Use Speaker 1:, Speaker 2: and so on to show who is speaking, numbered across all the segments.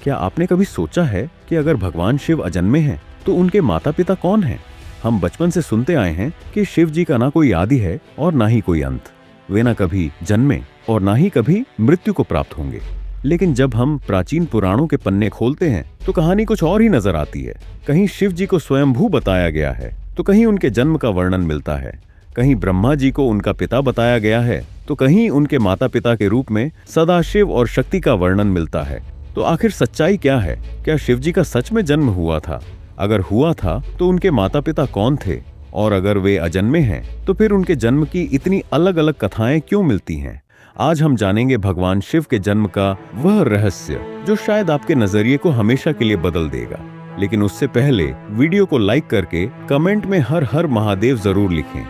Speaker 1: क्या आपने कभी सोचा है कि अगर भगवान शिव अजन्मे हैं तो उनके माता पिता कौन हैं? हम बचपन से सुनते आए हैं कि शिव जी का ना कोई आदि है और ना ही कोई अंत। वे ना कभी जन्मे और ना ही कभी मृत्यु को प्राप्त होंगे। लेकिन जब हम प्राचीन पुराणों के पन्ने खोलते हैं तो कहानी कुछ और ही नजर आती है। कहीं शिव जी को स्वयंभू बताया गया है तो कहीं उनके जन्म का वर्णन मिलता है। कहीं ब्रह्मा जी को उनका पिता बताया गया है तो कहीं उनके माता पिता के रूप में सदाशिव और शक्ति का वर्णन मिलता है। तो आखिर सच्चाई क्या है? क्या शिव जी का सच में जन्म हुआ था? अगर हुआ था तो उनके माता पिता कौन थे? और अगर वे अजन्मे हैं तो फिर उनके जन्म की इतनी अलग अलग कथाएं क्यों मिलती हैं? आज हम जानेंगे भगवान शिव के जन्म का वह रहस्य जो शायद आपके नजरिए को हमेशा के लिए बदल देगा। लेकिन उससे पहले वीडियो को लाइक करके कमेंट में हर हर महादेव जरूर लिखें।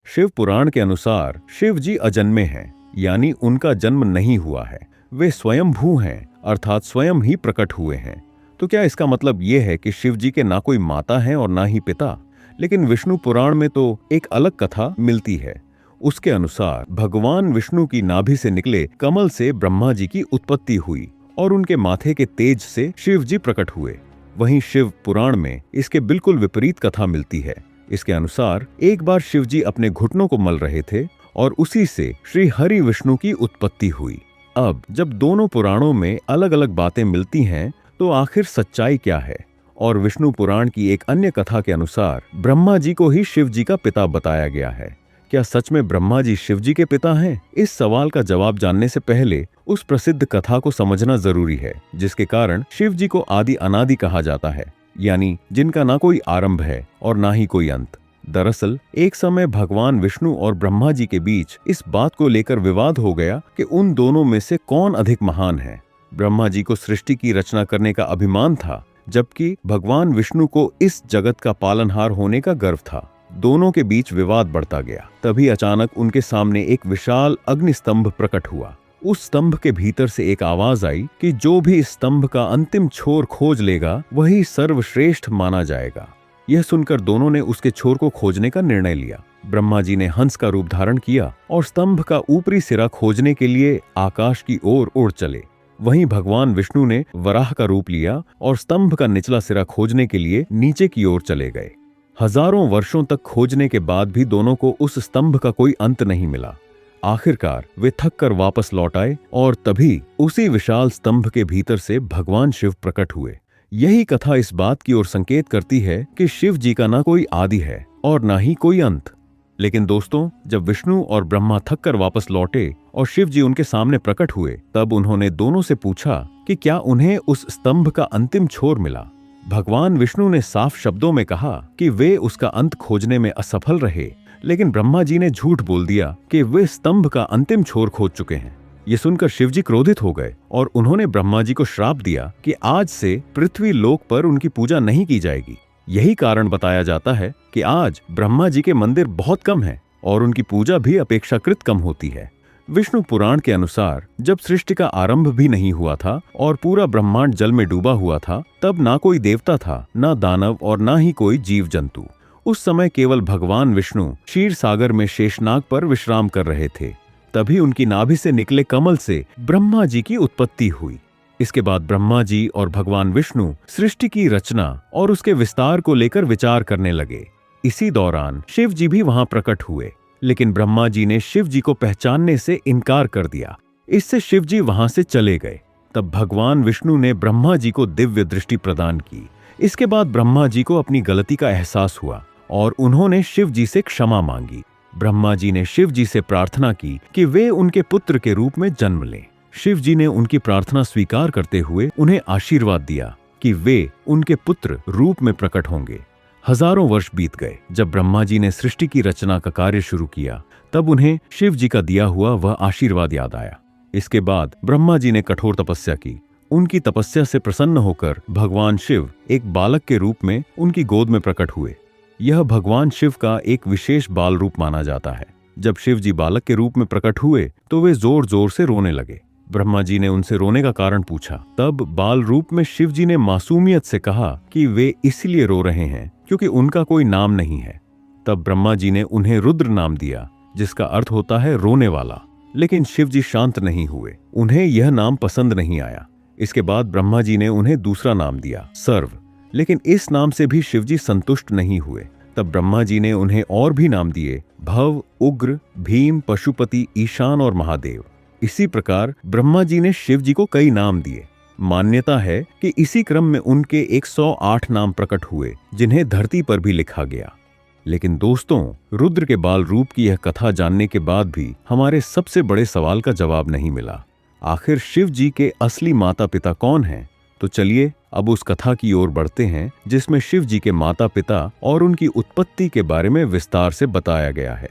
Speaker 1: शिव पुराण के अनुसार शिव जी अजन्मे हैं, यानी उनका जन्म नहीं हुआ है। वे स्वयंभू हैं, अर्थात स्वयं ही प्रकट हुए हैं। तो क्या इसका मतलब ये है कि शिव जी के ना कोई माता है और ना ही पिता? लेकिन विष्णु पुराण में तो एक अलग कथा मिलती है। उसके अनुसार भगवान विष्णु की नाभि से निकले कमल से ब्रह्मा जी की उत्पत्ति हुई और उनके माथे के तेज से शिव जी प्रकट हुए। वहीं शिव पुराण में इसके बिल्कुल विपरीत कथा मिलती है। इसके अनुसार एक बार शिव जी अपने घुटनों को मल रहे थे और उसी से श्री हरि विष्णु की उत्पत्ति हुई। अब जब दोनों पुराणों में अलग अलग बातें मिलती हैं तो आखिर सच्चाई क्या है? और विष्णु पुराण की एक अन्य कथा के अनुसार ब्रह्मा जी को ही शिव जी का पिता बताया गया है। क्या सच में ब्रह्मा जी शिव जी के पिता हैं? इस सवाल का जवाब जानने से पहले उस प्रसिद्ध कथा को समझना जरूरी है, जिसके कारण शिव जी को आदि अनादि कहा जाता है, यानी जिनका ना कोई आरंभ है और ना ही कोई अंत। दरअसल एक समय भगवान विष्णु और ब्रह्मा जी के बीच इस बात को लेकर विवाद हो गया कि उन दोनों में से कौन अधिक महान है। ब्रह्मा जी को सृष्टि की रचना करने का अभिमान था, जबकि भगवान विष्णु को इस जगत का पालनहार होने का गर्व था। दोनों के बीच विवाद बढ़ता गया। तभी अचानक उनके सामने एक विशाल अग्नि स्तंभ प्रकट हुआ। उस स्तंभ के भीतर से एक आवाज आई कि जो भी इस स्तंभ का अंतिम छोर खोज लेगा वही सर्वश्रेष्ठ माना जाएगा। यह सुनकर दोनों ने उसके छोर को खोजने का निर्णय लिया। ब्रह्मा जी ने हंस का रूप धारण किया और स्तंभ का ऊपरी सिरा खोजने के लिए आकाश की ओर उड़ चले। वहीं भगवान विष्णु ने वराह का रूप लिया और स्तंभ का निचला सिरा खोजने के लिए नीचे की ओर चले गए। हजारों वर्षों तक खोजने के बाद भी दोनों को उस स्तंभ का कोई अंत नहीं मिला। आखिरकार वे थक कर वापस लौट आए और तभी उसी विशाल स्तंभ के भीतर से भगवान शिव प्रकट हुए। यही कथा इस बात की ओर संकेत करती है कि शिव जी का ना कोई आदि है और ना ही कोई अंत। लेकिन दोस्तों, जब विष्णु और ब्रह्मा थक कर वापस लौटे और शिव जी उनके सामने प्रकट हुए, तब उन्होंने दोनों से पूछा कि क्या उन्हें उस स्तंभ का अंतिम छोर मिला। भगवान विष्णु ने साफ शब्दों में कहा कि वे उसका अंत खोजने में असफल रहे, लेकिन ब्रह्मा जी ने झूठ बोल दिया कि वे स्तंभ का अंतिम छोर खोज चुके हैं। ये सुनकर शिव जी क्रोधित हो गए और उन्होंने ब्रह्मा जी को श्राप दिया कि आज से पृथ्वी लोक पर उनकी पूजा नहीं की जाएगी। यही कारण बताया जाता है कि आज ब्रह्मा जी के मंदिर बहुत कम हैं और उनकी पूजा भी अपेक्षाकृत कम होती है। विष्णु पुराण के अनुसार जब सृष्टि का आरंभ भी नहीं हुआ था और पूरा ब्रह्मांड जल में डूबा हुआ था, तब ना कोई देवता था, ना दानव और ना ही कोई जीव जंतु। उस समय केवल भगवान विष्णु क्षीर सागर में शेषनाग पर विश्राम कर रहे थे। तभी उनकी नाभि से निकले कमल से ब्रह्मा जी की उत्पत्ति हुई। इसके बाद ब्रह्मा जी और भगवान विष्णु सृष्टि की रचना और उसके विस्तार को लेकर विचार करने लगे। इसी दौरान शिव जी भी वहां प्रकट हुए, लेकिन ब्रह्मा जी ने शिव जी को पहचानने से इनकार कर दिया। इससे शिव जी वहां से चले गए। तब भगवान विष्णु ने ब्रह्मा जी को दिव्य दृष्टि प्रदान की। इसके बाद ब्रह्मा जी को अपनी गलती का एहसास हुआ और उन्होंने शिव जी से क्षमा मांगी। ब्रह्मा जी ने शिव जी से प्रार्थना की कि वे उनके पुत्र के रूप में जन्म लें। शिव जी ने उनकी प्रार्थना स्वीकार करते हुए उन्हें आशीर्वाद दिया कि वे उनके पुत्र रूप में प्रकट होंगे। हजारों वर्ष बीत गए। जब ब्रह्मा जी ने सृष्टि की रचना का कार्य शुरू किया, तब उन्हें शिव जी का दिया हुआ वह आशीर्वाद याद आया। इसके बाद ब्रह्मा जी ने कठोर तपस्या की। उनकी तपस्या से प्रसन्न होकर भगवान शिव एक बालक के रूप में उनकी गोद में प्रकट हुए। यह भगवान शिव का एक विशेष बाल रूप माना जाता है। जब शिव जी बालक के रूप में प्रकट हुए तो वे जोर जोर से रोने लगे। ब्रह्मा जी ने उनसे रोने का कारण पूछा। तब बाल रूप में शिव जी ने मासूमियत से कहा कि वे इसलिए रो रहे हैं क्योंकि उनका कोई नाम नहीं है। तब ब्रह्मा जी ने उन्हें रुद्र नाम दिया, जिसका अर्थ होता है रोने वाला। लेकिन शिव जी शांत नहीं हुए। उन्हें यह नाम पसंद नहीं आया। इसके बाद ब्रह्मा जी ने उन्हें दूसरा नाम दिया, सर्व। लेकिन इस नाम से भी शिवजी संतुष्ट नहीं हुए। तब ब्रह्मा जी ने उन्हें और भी नाम दिए, भव, उग्र, भीम, पशुपति, ईशान और महादेव। इसी प्रकार ब्रह्मा जी ने शिव जी को कई नाम दिए। मान्यता है कि इसी क्रम में उनके 108 नाम प्रकट हुए, जिन्हें धरती पर भी लिखा गया। लेकिन दोस्तों, रुद्र के बाल रूप की यह कथा जानने के बाद भी हमारे सबसे बड़े सवाल का जवाब नहीं मिला। आखिर शिव जी के असली माता पिता कौन हैं? तो चलिए अब उस कथा की ओर बढ़ते हैं जिसमें शिव जी के माता पिता और उनकी उत्पत्ति के बारे में विस्तार से बताया गया है।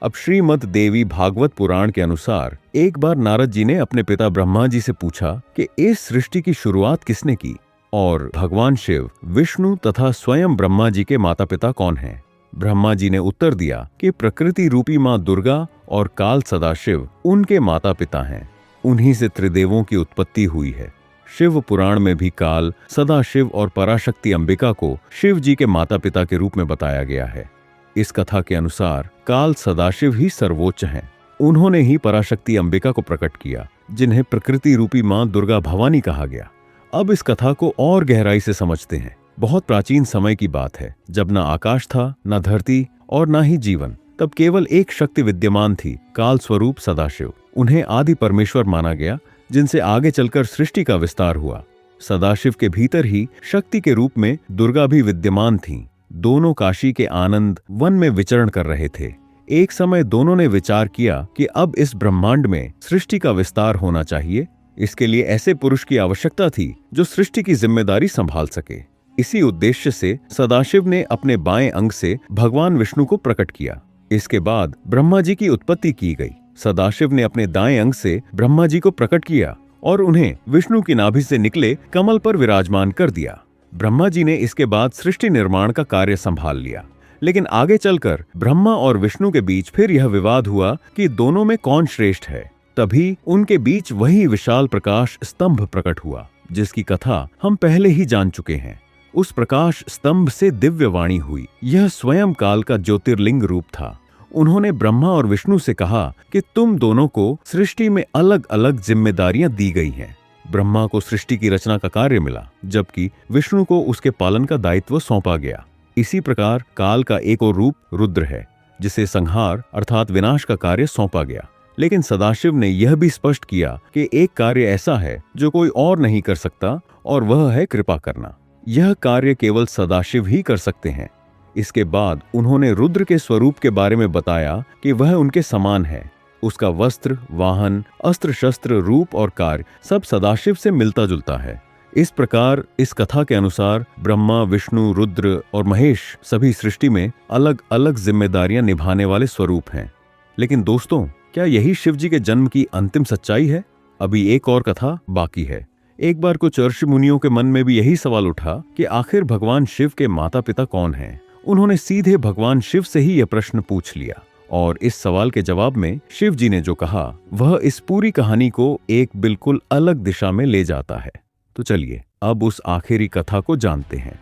Speaker 1: अब श्रीमद् देवी भागवत पुराण के अनुसार एक बार नारद जी ने अपने पिता ब्रह्मा जी से पूछा कि इस सृष्टि की शुरुआत किसने की और भगवान शिव, विष्णु तथा स्वयं ब्रह्मा जी के माता पिता कौन हैं? ब्रह्मा जी ने उत्तर दिया कि प्रकृति रूपी मां दुर्गा और काल सदाशिव उनके माता पिता हैं। उन्हीं से त्रिदेवों की उत्पत्ति हुई है। शिव पुराण में भी काल, सदाशिव और पराशक्ति अंबिका को शिव जी के माता पिता के रूप में बताया गया है। इस कथा के अनुसार काल सदाशिव ही सर्वोच्च हैं। उन्होंने ही पराशक्ति अंबिका को प्रकट किया, जिन्हें प्रकृति रूपी मां दुर्गा भवानी कहा गया। अब इस कथा को और गहराई से समझते हैं। बहुत प्राचीन समय की बात है, जब न आकाश था, न धरती और न ही जीवन। तब केवल एक शक्ति विद्यमान थी, काल स्वरूप सदाशिव। उन्हें आदि परमेश्वर माना गया, जिनसे आगे चलकर सृष्टि का विस्तार हुआ। सदाशिव के भीतर ही शक्ति के रूप में दुर्गा भी विद्यमान थीं। दोनों काशी के आनंद वन में विचरण कर रहे थे। एक समय दोनों ने विचार किया कि अब इस ब्रह्मांड में सृष्टि का विस्तार होना चाहिए। इसके लिए ऐसे पुरुष की आवश्यकता थी जो सृष्टि की जिम्मेदारी संभाल सके। इसी उद्देश्य से सदाशिव ने अपने बाएं अंग से भगवान विष्णु को प्रकट किया। इसके बाद ब्रह्मा जी की उत्पत्ति की गई। सदाशिव ने अपने दाएं अंग से ब्रह्मा जी को प्रकट किया और उन्हें विष्णु की नाभि से निकले कमल पर विराजमान कर दिया। ब्रह्मा जी ने इसके बाद सृष्टि निर्माण का कार्य संभाल लिया। लेकिन आगे चलकर ब्रह्मा और विष्णु के बीच फिर यह विवाद हुआ कि दोनों में कौन श्रेष्ठ है। तभी उनके बीच वही विशाल प्रकाश स्तंभ प्रकट हुआ, जिसकी कथा हम पहले ही जान चुके हैं। उस प्रकाश स्तंभ से दिव्य वाणी हुई। यह स्वयं काल का ज्योतिर्लिंग रूप था। उन्होंने ब्रह्मा और विष्णु से कहा कि तुम दोनों को सृष्टि में अलग अलग जिम्मेदारियां दी गई हैं। ब्रह्मा को सृष्टि की रचना का कार्य मिला, जबकि विष्णु को उसके पालन का दायित्व सौंपा गया। इसी प्रकार काल का एक और रूप रुद्र है, जिसे संहार अर्थात विनाश का कार्य सौंपा गया। लेकिन सदाशिव ने यह भी स्पष्ट किया कि एक कार्य ऐसा है जो कोई और नहीं कर सकता, और वह है कृपा करना। यह कार्य केवल सदाशिव ही कर सकते हैं। इसके बाद उन्होंने रुद्र के स्वरूप के बारे में बताया कि वह उनके समान है। उसका वस्त्र, वाहन, अस्त्र शस्त्र, रूप और कार्य सब सदाशिव से मिलता जुलता है। इस प्रकार इस कथा के अनुसार ब्रह्मा, विष्णु, रुद्र और महेश सभी सृष्टि में अलग अलग जिम्मेदारियां निभाने वाले स्वरूप हैं। लेकिन दोस्तों, क्या यही शिव जी के जन्म की अंतिम सच्चाई है? अभी एक और कथा बाकी है। एक बार कुछ ऋषि मुनियों के मन में भी यही सवाल उठा कि आखिर भगवान शिव के माता पिता कौन हैं? उन्होंने सीधे भगवान शिव से ही यह प्रश्न पूछ लिया, और इस सवाल के जवाब में शिव जी ने जो कहा वह इस पूरी कहानी को एक बिल्कुल अलग दिशा में ले जाता है। तो चलिए अब उस आखिरी कथा को जानते हैं।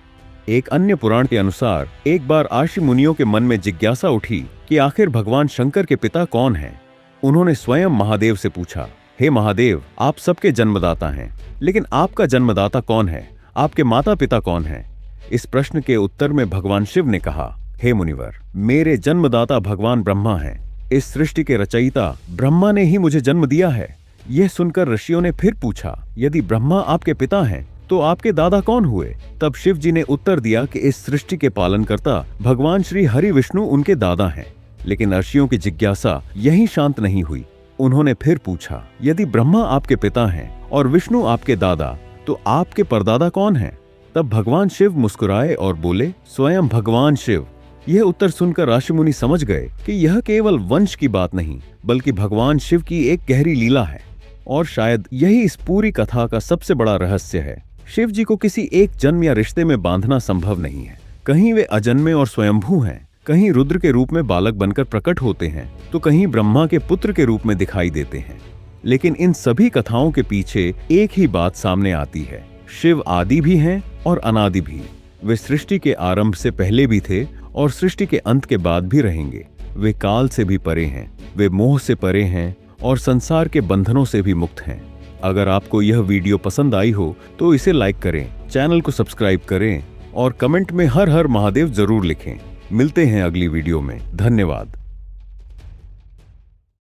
Speaker 1: एक अन्य पुराण के अनुसार एक बार ऋषि मुनियों के मन में जिज्ञासा उठी कि आखिर भगवान शंकर के पिता कौन हैं? उन्होंने स्वयं महादेव से पूछा, हे महादेव, आप सबके जन्मदाता हैं, लेकिन आपका जन्मदाता कौन है? आपके माता पिता कौन हैं? इस प्रश्न के उत्तर में भगवान शिव ने कहा, हे मुनिवर, मेरे जन्मदाता भगवान ब्रह्मा हैं। इस सृष्टि के रचयिता ब्रह्मा ने ही मुझे जन्म दिया है। यह सुनकर ऋषियों ने फिर पूछा, यदि ब्रह्मा आपके पिता हैं तो आपके दादा कौन हुए? तब शिव जी ने उत्तर दिया कि इस सृष्टि के पालनकर्ता भगवान श्री हरि विष्णु उनके दादा हैं। लेकिन ऋषियों की जिज्ञासा यहीं शांत नहीं हुई। उन्होंने फिर पूछा, यदि ब्रह्मा आपके पिता हैं और विष्णु आपके दादा, तो आपके परदादा कौन हैं? तब भगवान शिव मुस्कुराए और बोले, स्वयं भगवान शिव। यह उत्तर सुनकर ऋषि मुनि समझ गए कि यह केवल वंश की बात नहीं, बल्कि भगवान शिव की एक गहरी लीला है। और शायद यही इस पूरी कथा का सबसे बड़ा रहस्य है। शिव जी को किसी एक जन्म या रिश्ते में बांधना संभव नहीं है। कहीं वे अजन्मे और स्वयंभू हैं, कहीं रुद्र के रूप में बालक बनकर प्रकट होते हैं, तो कहीं ब्रह्मा के पुत्र के रूप में दिखाई देते हैं। लेकिन इन सभी कथाओं के पीछे एक ही बात सामने आती है, शिव आदि भी हैं और अनादि भी। वे सृष्टि के आरंभ से पहले भी थे और सृष्टि के अंत के बाद भी रहेंगे। वे काल से भी परे हैं, वे मोह से परे हैं और संसार के बंधनों से भी मुक्त हैं। अगर आपको यह वीडियो पसंद आई हो तो इसे लाइक करें, चैनल को सब्सक्राइब करें और कमेंट में हर हर महादेव जरूर लिखें। मिलते हैं अगली वीडियो में। धन्यवाद।